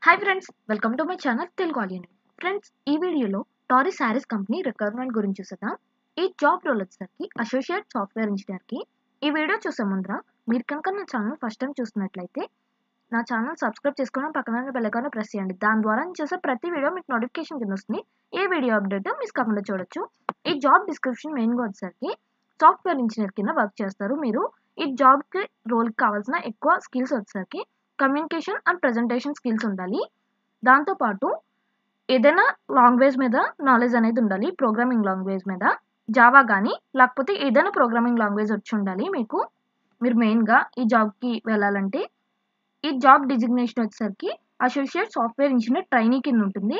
Hi friends, welcome to my channel Telugu audience. Friends, ఈ వీడియోలో టారీ saris company requirement గురించి చూద్దాం. ఈ జాబ్ రోల్ వచ్చేసరికి అసోసియేట్ సాఫ్ట్వేర్ ఇంజనీర్కి. ఈ వీడియో చూసే ముందర మీరు కనుక నా ఛానల్ ఫస్ట్ టైం చూస్తున్నట్లయితే నా ఛానల్ సబ్స్క్రైబ్ చేసుకుని పక్కన బెల్ ఐకాన్ ప్రెస్ చేయండి. దాని ద్వారా నేను చేసే ప్రతి వీడియో మీకు నోటిఫికేషన్ కింద వస్తుంది. ఏ వీడియో అప్డేట్ మిస్ కాకుండా చూడొచ్చు. ఈ జాబ్ డిస్క్రిప్షన్ మెయిన్గా వచ్చేసరికి సాఫ్ట్వేర్ ఇంజనీర్ కింద వర్క్ చేస్తారు. మీరు ఈ జాబ్కి రోల్కి కావాల్సిన ఎక్కువ స్కిల్స్ వచ్చేసరికి కమ్యూనికేషన్ అండ్ ప్రజెంటేషన్ స్కిల్స్ ఉండాలి. దాంతోపాటు ఏదైనా లాంగ్వేజ్ మీద నాలెడ్జ్ అనేది ఉండాలి. ప్రోగ్రామింగ్ లాంగ్వేజ్ మీద జావా కానీ లేకపోతే ఏదైనా ప్రోగ్రామింగ్ లాంగ్వేజ్ వచ్చి ఉండాలి మీకు. మీరు మెయిన్గా ఈ జాబ్కి వెళ్ళాలంటే ఈ జాబ్ డిజిగ్నేషన్ వచ్చేసరికి అసోసియేట్ సాఫ్ట్వేర్ ఇంజనీర్ ట్రైనీ కింద ఉంటుంది.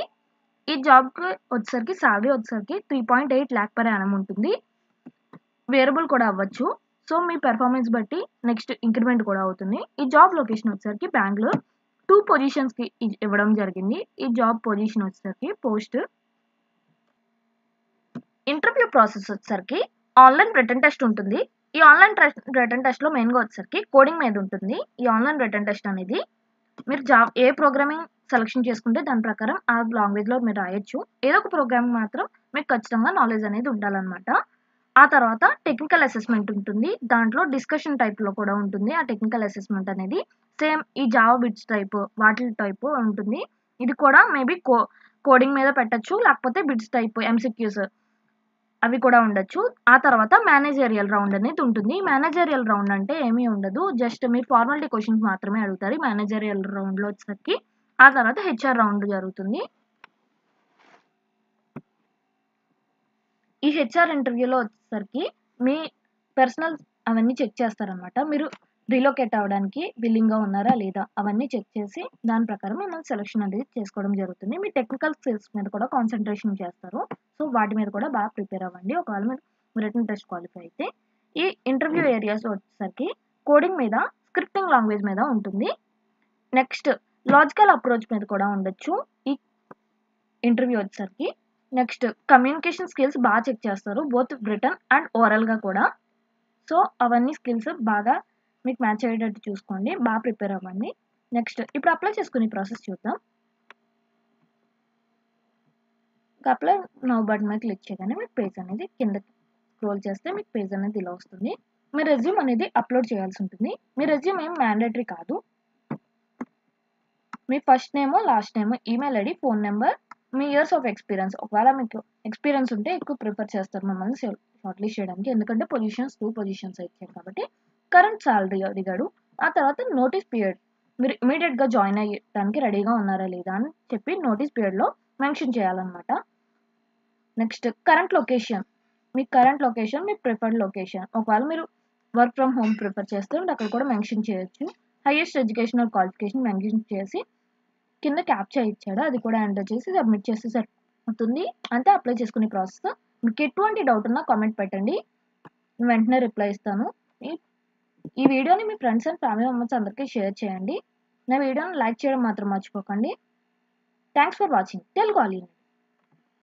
ఈ జాబ్కి వచ్చేసరికి శాలరీ వచ్చేసరికి 3.8 lakh per annum ఉంటుంది. వేరబుల్ కూడా అవ్వచ్చు. సో మీ పెర్ఫార్మెన్స్ బట్టి నెక్స్ట్ ఇంక్రిమెంట్ కూడా అవుతుంది. ఈ జాబ్ లొకేషన్ వచ్చేసరికి బెంగళూరు. 2 పొజిషన్స్కి ఇవ్వడం జరిగింది. ఈ జాబ్ పొజిషన్ వచ్చేసరికి పోస్ట్. ఇంటర్వ్యూ ప్రాసెస్ వచ్చేసరికి ఆన్లైన్ రిటన్ టెస్ట్ ఉంటుంది. ఈ ఆన్లైన్ రిటన్ టెస్ట్లో మెయిన్గా వచ్చేసరికి కోడింగ్ మీద ఉంటుంది. ఈ ఆన్లైన్ రిటన్ టెస్ట్ అనేది మీరు ఏ ప్రోగ్రామింగ్ సెలెక్షన్ చేసుకుంటే దాని ప్రకారం ఆ లాంగ్వేజ్లో మీరు రాయొచ్చు. ఏదో ఒక ప్రోగ్రామింగ్ మాత్రం మీకు ఖచ్చితంగా నాలెడ్జ్ అనేది ఉండాలన్నమాట. ఆ తర్వాత టెక్నికల్ అసెస్మెంట్ ఉంటుంది. దాంట్లో డిస్కషన్ టైప్లో కూడా ఉంటుంది. ఆ టెక్నికల్ అసెస్మెంట్ అనేది సేమ్ ఈ జావా బిట్స్ టైప్ వాటి టైప్ ఉంటుంది. ఇది కూడా మేబీ కోడింగ్ మీద పెట్టచ్చు, లేకపోతే బిట్స్ టైప్ ఎంసిక్యూస్ అవి కూడా ఉండొచ్చు. ఆ తర్వాత మేనేజరియల్ రౌండ్ అనేది ఉంటుంది. మేనేజరియల్ రౌండ్ అంటే ఏమీ ఉండదు, జస్ట్ మీరు ఫార్మాలిటీ క్వశ్చన్స్ మాత్రమే అడుగుతారు మేనేజరియల్ రౌండ్లో వచ్చేసరికి. ఆ తర్వాత హెచ్ఆర్ రౌండ్ జరుగుతుంది. ఈ హెచ్ఆర్ ఇంటర్వ్యూలో వచ్చేసరికి మీ పర్సనల్ అవన్నీ చెక్ చేస్తారనమాట. మీరు రీలొకేట్ అవ్వడానికి విల్లింగ్గా ఉన్నారా లేదా అవన్నీ చెక్ చేసి దాని ప్రకారం మిమ్మల్ని సెలెక్షన్ అనేది చేసుకోవడం జరుగుతుంది. మీ టెక్నికల్ స్కిల్స్ మీద కూడా కాన్సన్ట్రేషన్ చేస్తారు. సో వాటి మీద కూడా బాగా ప్రిపేర్ అవ్వండి ఒకవేళ మీరు రిటన్ టెస్ట్ క్వాలిఫై అయితే. ఈ ఇంటర్వ్యూ ఏరియాస్ వచ్చేసరికి కోడింగ్ మీద, స్క్రిప్టింగ్ లాంగ్వేజ్ మీద ఉంటుంది. నెక్స్ట్ లాజికల్ అప్రోచ్ మీద కూడా ఉండొచ్చు ఈ ఇంటర్వ్యూ వచ్చేసరికి. నెక్స్ట్ కమ్యూనికేషన్ స్కిల్స్ బాగా చెక్ చేస్తారు, బోత్ రిటన్ అండ్ ఓరల్గా కూడా. సో అవన్నీ స్కిల్స్ బాగా మీకు మ్యాచ్ అయ్యేటట్టు చూసుకోండి, బాగా ప్రిపేర్ అవ్వండి. నెక్స్ట్ ఇప్పుడు అప్లై చేసుకునే ప్రాసెస్ చూద్దాం. అప్లై నౌ బటన్ మీద క్లిక్ చేయగానే మీకు పేజ్ అనేది కింద స్క్రోల్ చేస్తే మీకు పేజ్ అనేది ఇలా వస్తుంది. మీ రెజ్యూమ్ అనేది అప్లోడ్ చేయాల్సి ఉంటుంది. మీ రెజ్యూమ్ ఏం మ్యాండేటరీ కాదు. మీ first name, last name, email ID, phone number, మీ ఇయర్స్ ఆఫ్ ఎక్స్పీరియన్స్. ఒకవేళ మీకు ఎక్స్పీరియన్స్ ఉంటే ఎక్కువ ప్రిఫర్ చేస్తారు మిమ్మల్ని షార్ట్ లిస్ట్ చేయడానికి, ఎందుకంటే పొజిషన్స్ 2 పొజిషన్స్ ఇచ్చారు కాబట్టి. కరెంట్ సాలరీ అడిగాడు. ఆ తర్వాత నోటీస్ పీరియడ్, మీరు ఇమీడియట్గా జాయిన్ అయ్యడానికి రెడీగా ఉన్నారా లేదా అని చెప్పి నోటీస్ పీరియడ్లో మెన్షన్ చేయాలన్నమాట. నెక్స్ట్ కరెంట్ లొకేషన్, మీ కరెంట్ లొకేషన్, మీ ప్రిఫర్డ్ లొకేషన్. ఒకవేళ మీరు వర్క్ ఫ్రమ్ హోమ్ ప్రిఫర్ చేస్తే అక్కడ కూడా మెన్షన్ చేయొచ్చు. హైయెస్ట్ ఎడ్యుకేషనల్ క్వాలిఫికేషన్ మెన్షన్ చేసి కింద క్యాప్చా ఇచ్చాడు, అది కూడా ఎంటర్ చేసి సబ్మిట్ చేసి సరిపోతుంది. అంతే అప్లై చేసుకునే ప్రాసెస్. మీకు ఎటువంటి డౌట్ ఉన్నా కామెంట్ పెట్టండి, నేను వెంటనే రిప్లై ఇస్తాను. ఈ వీడియోని మీ ఫ్రెండ్స్ అండ్ ఫ్యామిలీ మెంబర్స్ అందరికీ షేర్ చేయండి. నా వీడియోని లైక్ చేయడం మాత్రం మర్చిపోకండి. Thanks for watching Telugu audience.